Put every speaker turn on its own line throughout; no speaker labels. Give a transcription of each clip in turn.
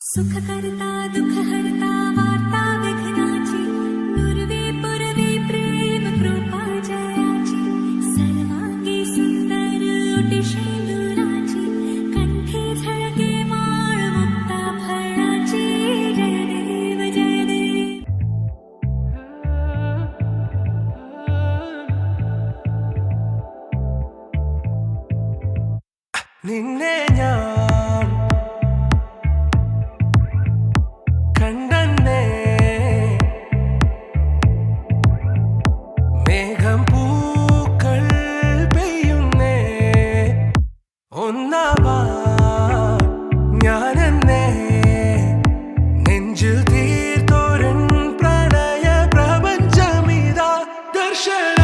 सुख करता दुख हरता वार्ता विघ्नाची दुर्वे पुरवे प्रेम कृपा जयाची सर्वांगी सुंदर ओटी शेंदुराची कंठी झळके माळ मुक्ता फळाची जय देव जय देव
നിന്നെ ഞാൻ കണ്ടന്നേ മേഘം പൂക്കൾ പെയ്യുന്നേ ഒന്നാവാൻ ഞാനെന്നേ നെഞ്ചിൽ തീർത്തോരൻ പ്രണയ പ്രപഞ്ചമിതാ ദർശന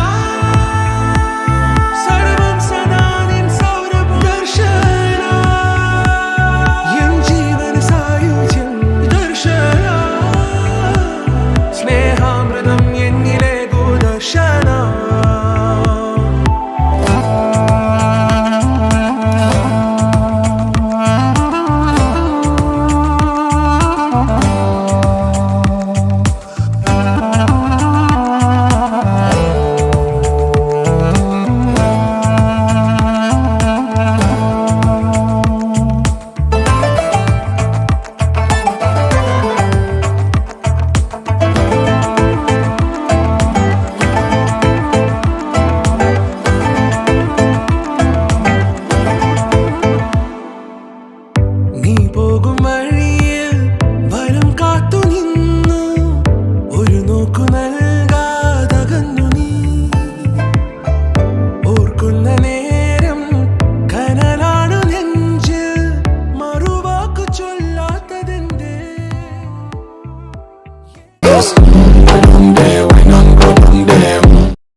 I don't care.